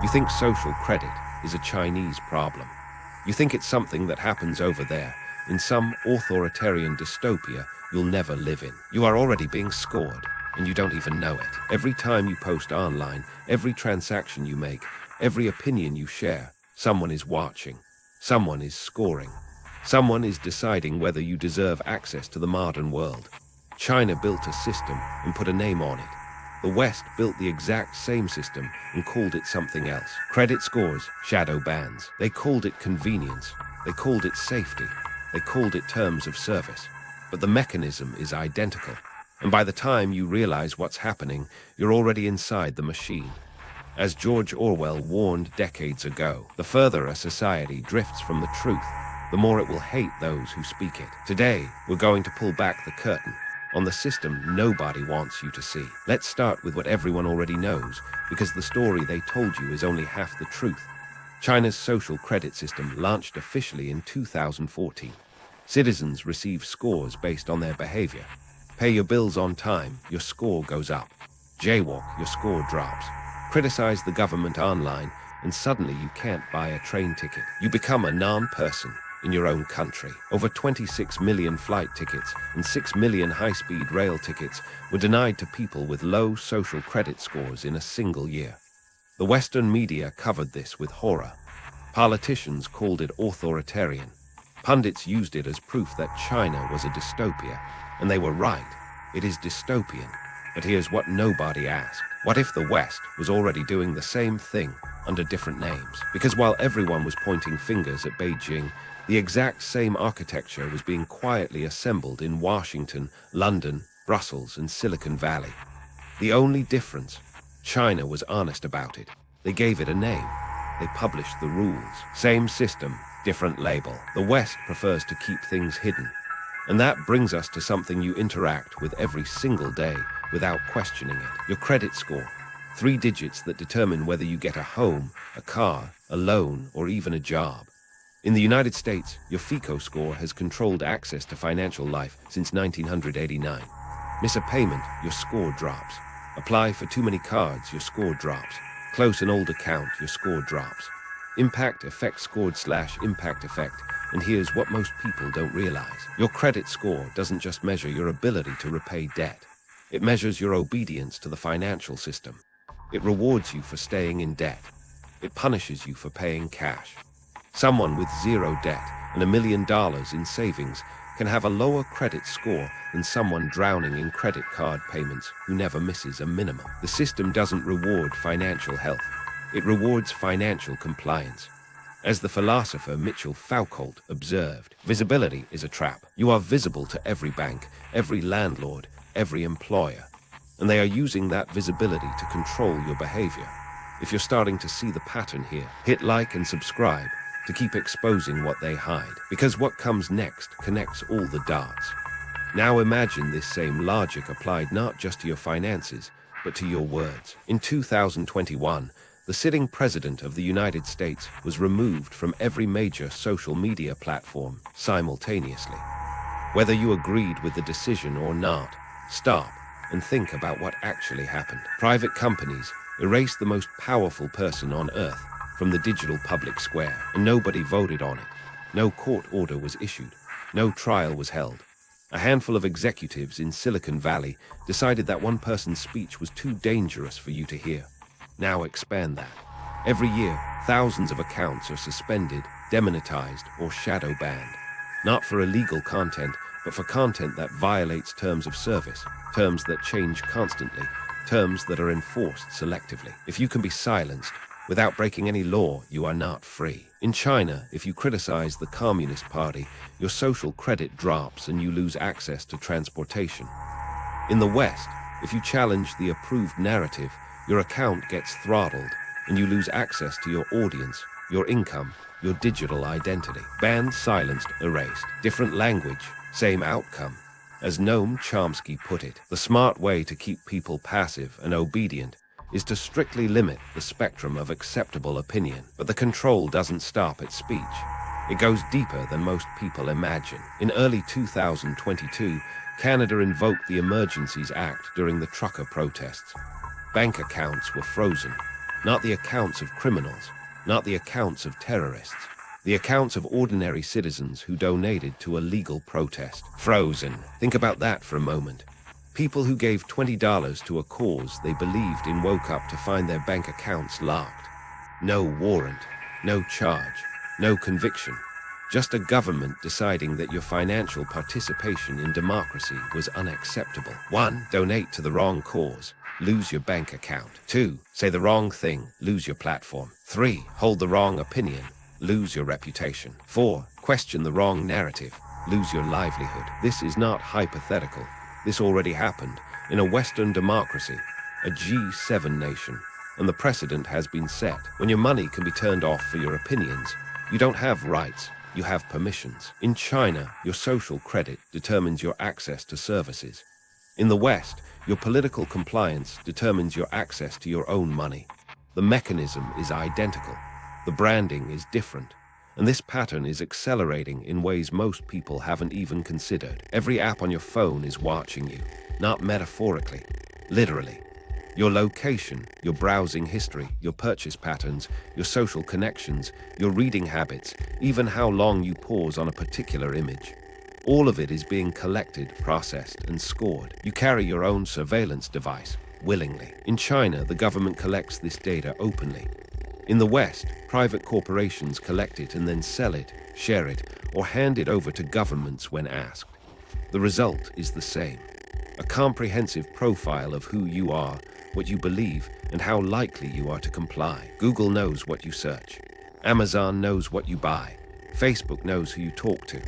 You think social credit is a Chinese problem. You think it's something that happens over there, in some authoritarian dystopia you'll never live in. You are already being scored, and you don't even know it. Every time you post online, every transaction you make, every opinion you share, someone is watching. Someone is scoring. Someone is deciding whether you deserve access to the modern world. China built a system and put a name on it. The West built the exact same system and called it something else. Credit scores, shadow bans. They called it convenience. They called it safety. They called it terms of service. But the mechanism is identical. And by the time you realize what's happening, you're already inside the machine. As George Orwell warned decades ago, the further a society drifts from the truth, the more it will hate those who speak it. Today, we're going to pull back the curtain on the system nobody wants you to see. Let's start with what everyone already knows, because the story they told you is only half the truth. China's social credit system launched officially in 2014. Citizens receive scores based on their behavior. Pay your bills on time, your score goes up. Jaywalk, your score drops. Criticize the government online, and suddenly you can't buy a train ticket. You become a non-person in your own country. Over 26 million flight tickets and 6 million high-speed rail tickets were denied to people with low social credit scores in a single year. The Western media covered this with horror. Politicians called it authoritarian. Pundits used it as proof that China was a dystopia, and they were right. It is dystopian. But here's what nobody asked. What if the West was already doing the same thing under different names? Because while everyone was pointing fingers at Beijing, the exact same architecture was being quietly assembled in Washington, London, Brussels, and Silicon Valley. The only difference, China was honest about it. They gave it a name. They published the rules. Same system, different label. The West prefers to keep things hidden. And that brings us to something you interact with every single day without questioning it. Your credit score. 3 digits that determine whether you get a home, a car, a loan, or even a job. In the United States, your FICO score has controlled access to financial life since 1989. Miss a payment, your score drops. Apply for too many cards, your score drops. Close an old account, your score drops. Impact effect scored / impact effect. And here's what most people don't realize. Your credit score doesn't just measure your ability to repay debt. It measures your obedience to the financial system. It rewards you for staying in debt. It punishes you for paying cash. Someone with 0 debt and $1 million in savings can have a lower credit score than someone drowning in credit card payments who never misses a minimum. The system doesn't reward financial health. It rewards financial compliance. As the philosopher Mitchell Foucault observed, visibility is a trap. You are visible to every bank, every landlord, every employer, and they are using that visibility to control your behavior. If you're starting to see the pattern here, hit like and subscribe to keep exposing what they hide, because what comes next connects all the dots. Now imagine this same logic applied not just to your finances, but to your words. In 2021, the sitting president of the United States was removed from every major social media platform simultaneously. Whether you agreed with the decision or not, stop and think about what actually happened. Private companies erased the most powerful person on Earth from the digital public square, and nobody voted on it. No court order was issued. No trial was held. A handful of executives in Silicon Valley decided that one person's speech was too dangerous for you to hear. Now expand that. Every year, thousands of accounts are suspended, demonetized, or shadow banned. Not for illegal content, but for content that violates terms of service, terms that change constantly, terms that are enforced selectively. If you can be silenced without breaking any law, you are not free. In China, if you criticize the Communist Party, your social credit drops and you lose access to transportation. In the West, if you challenge the approved narrative, your account gets throttled and you lose access to your audience, your income, your digital identity. Banned, silenced, erased. Different language, same outcome. As Noam Chomsky put it, the smart way to keep people passive and obedient is to strictly limit the spectrum of acceptable opinion. But the control doesn't stop at speech. It goes deeper than most people imagine. In early 2022, Canada invoked the Emergencies Act during the trucker protests. Bank accounts were frozen. Not the accounts of criminals, not the accounts of terrorists. The accounts of ordinary citizens who donated to a legal protest. Frozen. Think about that for a moment. People who gave $20 to a cause they believed in woke up to find their bank accounts locked. No warrant, no charge, no conviction. Just a government deciding that your financial participation in democracy was unacceptable. 1. Donate to the wrong cause. Lose your bank account. 2. Say the wrong thing. Lose your platform. 3. Hold the wrong opinion. Lose your reputation. 4. Question the wrong narrative. Lose your livelihood. This is not hypothetical. This already happened in a Western democracy, a G7 nation, and the precedent has been set. When your money can be turned off for your opinions, you don't have rights, you have permissions. In China, your social credit determines your access to services. In the West, your political compliance determines your access to your own money. The mechanism is identical. The branding is different. And this pattern is accelerating in ways most people haven't even considered. Every app on your phone is watching you, not metaphorically, literally. Your location, your browsing history, your purchase patterns, your social connections, your reading habits, even how long you pause on a particular image. All of it is being collected, processed, and scored. You carry your own surveillance device, willingly. In China, the government collects this data openly. In the West, private corporations collect it and then sell it, share it, or hand it over to governments when asked. The result is the same. A comprehensive profile of who you are, what you believe, and how likely you are to comply. Google knows what you search. Amazon knows what you buy. Facebook knows who you talk to.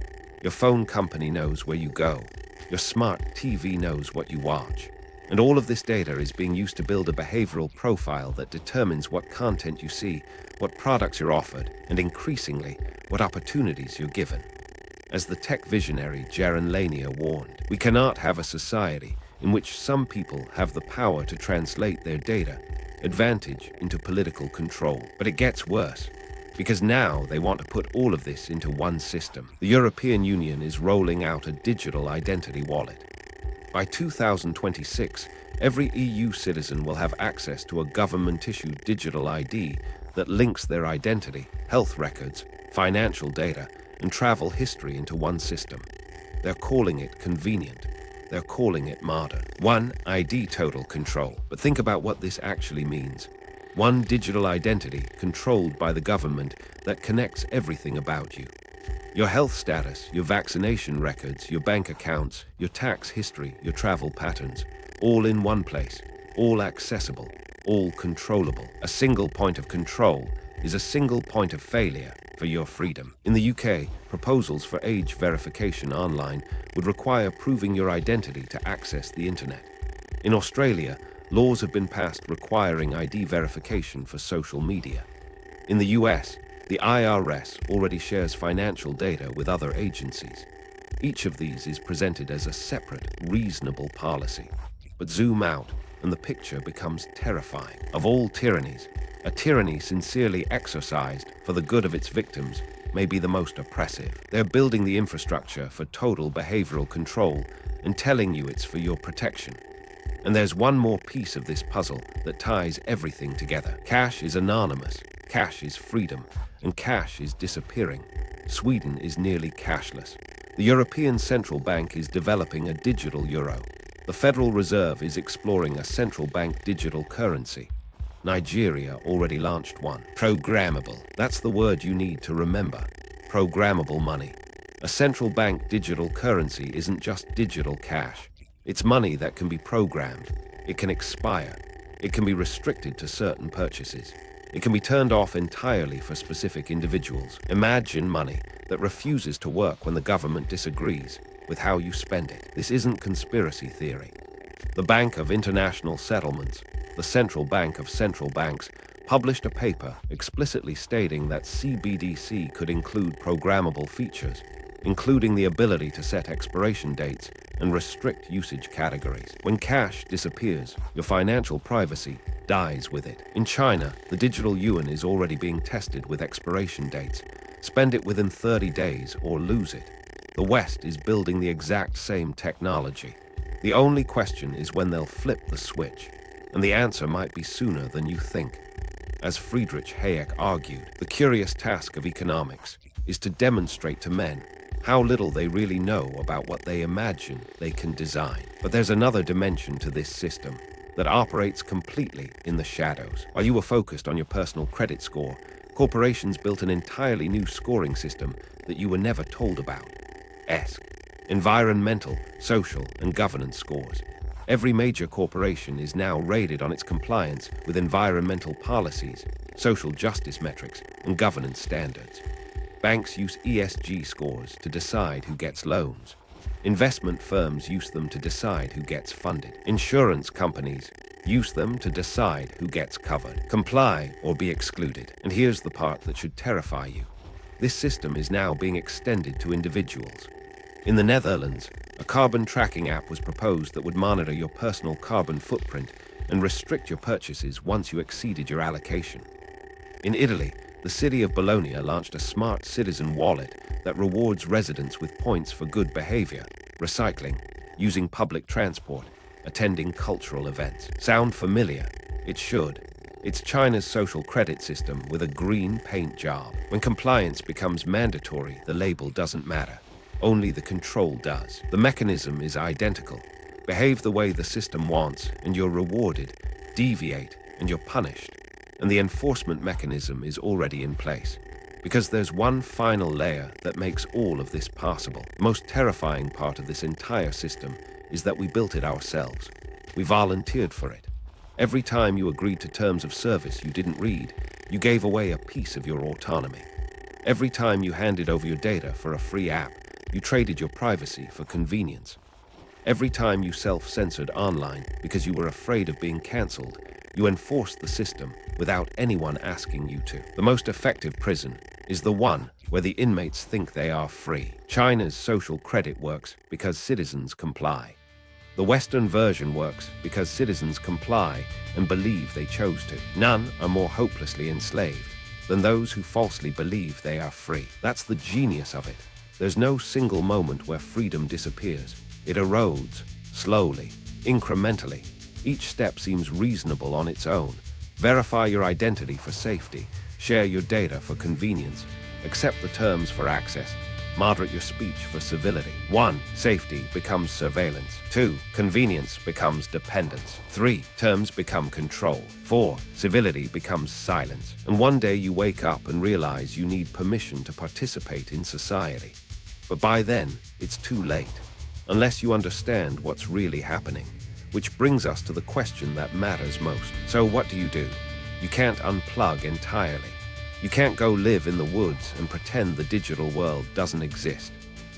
Your phone company knows where you go. Your smart TV knows what you watch. And all of this data is being used to build a behavioral profile that determines what content you see, what products you're offered, and increasingly, what opportunities you're given. As the tech visionary Jaron Lanier warned, we cannot have a society in which some people have the power to translate their data, advantage into political control. But it gets worse, because now they want to put all of this into one system. The European Union is rolling out a digital identity wallet. By 2026, every EU citizen will have access to a government-issued digital ID that links their identity, health records, financial data, and travel history into one system. They're calling it convenient. They're calling it modern. 1. ID total control. But think about what this actually means. One digital identity controlled by the government that connects everything about you. Your health status, your vaccination records, your bank accounts, your tax history, your travel patterns, all in one place, all accessible, all controllable. A single point of control is a single point of failure for your freedom. In the UK, proposals for age verification online would require proving your identity to access the internet. In Australia, laws have been passed requiring ID verification for social media. In the US, the IRS already shares financial data with other agencies. Each of these is presented as a separate, reasonable policy. But zoom out, and the picture becomes terrifying. Of all tyrannies, a tyranny sincerely exercised for the good of its victims may be the most oppressive. They're building the infrastructure for total behavioral control and telling you it's for your protection. And there's one more piece of this puzzle that ties everything together. Cash is anonymous, cash is freedom, and cash is disappearing. Sweden is nearly cashless. The European Central Bank is developing a digital euro. The Federal Reserve is exploring a central bank digital currency. Nigeria already launched one. Programmable. That's the word you need to remember. Programmable money. A central bank digital currency isn't just digital cash. It's money that can be programmed. It can expire. It can be restricted to certain purchases. It can be turned off entirely for specific individuals. Imagine money that refuses to work when the government disagrees with how you spend it. This isn't conspiracy theory. The Bank of International Settlements, the central bank of central banks, published a paper explicitly stating that CBDC could include programmable features, including the ability to set expiration dates and restrict usage categories. When cash disappears, your financial privacy dies with it. In China, the digital yuan is already being tested with expiration dates. Spend it within 30 days or lose it. The West is building the exact same technology. The only question is when they'll flip the switch, and the answer might be sooner than you think. As Friedrich Hayek argued, the curious task of economics is to demonstrate to men how little they really know about what they imagine they can design. But there's another dimension to this system that operates completely in the shadows. While you were focused on your personal credit score, corporations built an entirely new scoring system that you were never told about. Environmental, social, and governance scores. Every major corporation is now rated on its compliance with environmental policies, social justice metrics, and governance standards. Banks use ESG scores to decide who gets loans. Investment firms use them to decide who gets funded. Insurance companies use them to decide who gets covered. Comply or be excluded. And here's the part that should terrify you. This system is now being extended to individuals. In the Netherlands, a carbon tracking app was proposed that would monitor your personal carbon footprint and restrict your purchases once you exceeded your allocation. In Italy, the city of Bologna launched a smart citizen wallet that rewards residents with points for good behavior, recycling, using public transport, attending cultural events. Sound familiar? It should. It's China's social credit system with a green paint job. When compliance becomes mandatory, the label doesn't matter. Only the control does. The mechanism is identical. Behave the way the system wants, and you're rewarded. Deviate, and you're punished. And the enforcement mechanism is already in place. Because there's one final layer that makes all of this possible. The most terrifying part of this entire system is that we built it ourselves. We volunteered for it. Every time you agreed to terms of service you didn't read, you gave away a piece of your autonomy. Every time you handed over your data for a free app, you traded your privacy for convenience. Every time you self-censored online because you were afraid of being cancelled, you enforced the system without anyone asking you to. The most effective prison is the one where the inmates think they are free. China's social credit works because citizens comply. The Western version works because citizens comply and believe they chose to. None are more hopelessly enslaved than those who falsely believe they are free. That's the genius of it. There's no single moment where freedom disappears. It erodes, slowly, incrementally. Each step seems reasonable on its own. Verify your identity for safety. Share your data for convenience. Accept the terms for access. Moderate your speech for civility. 1. Safety becomes surveillance. 2. Convenience becomes dependence. 3. Terms become control. 4. Civility becomes silence. And one day you wake up and realize you need permission to participate in society. But by then, it's too late, unless you understand what's really happening. Which brings us to the question that matters most. So what do? You can't unplug entirely. You can't go live in the woods and pretend the digital world doesn't exist.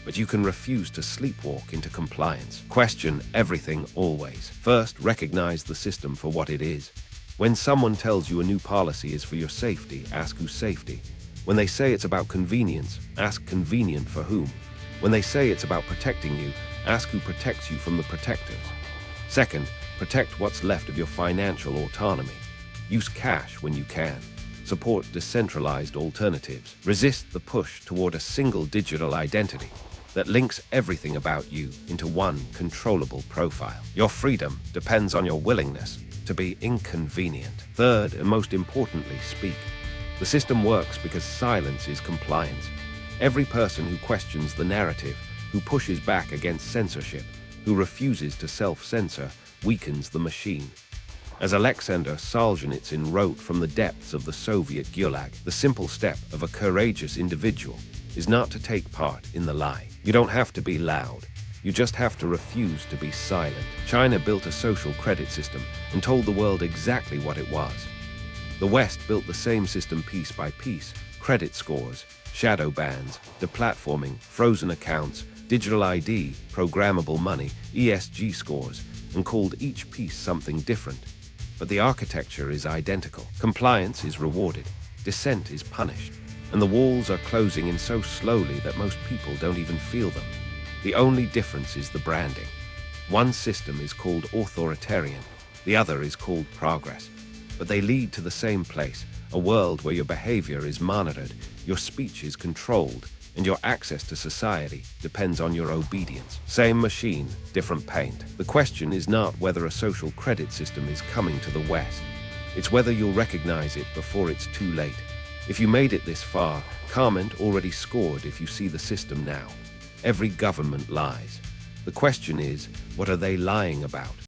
But you can refuse to sleepwalk into compliance. Question everything always. First, recognize the system for what it is. When someone tells you a new policy is for your safety, ask whose safety. When they say it's about convenience, ask convenient for whom. When they say it's about protecting you, ask who protects you from the protectors. Second, protect what's left of your financial autonomy. Use cash when you can. Support decentralized alternatives. Resist the push toward a single digital identity that links everything about you into one controllable profile. Your freedom depends on your willingness to be inconvenient. Third, and most importantly, speak. The system works because silence is compliance. Every person who questions the narrative, who pushes back against censorship, who refuses to self-censor, weakens the machine. As Alexander Solzhenitsyn wrote from the depths of the Soviet Gulag, the simple step of a courageous individual is not to take part in the lie. You don't have to be loud. You just have to refuse to be silent. China built a social credit system and told the world exactly what it was. The West built the same system piece by piece: credit scores, shadow bans, deplatforming, frozen accounts, digital ID, programmable money, ESG scores, and called each piece something different. But the architecture is identical. Compliance is rewarded, dissent is punished, and the walls are closing in so slowly that most people don't even feel them. The only difference is the branding. One system is called authoritarian, the other is called progress. But they lead to the same place, a world where your behavior is monitored, your speech is controlled, and your access to society depends on your obedience. Same machine, different paint. The question is not whether a social credit system is coming to the West. It's whether you'll recognize it before it's too late. If you made it this far, comment already scored if you see the system now. Every government lies. The question is, what are they lying about?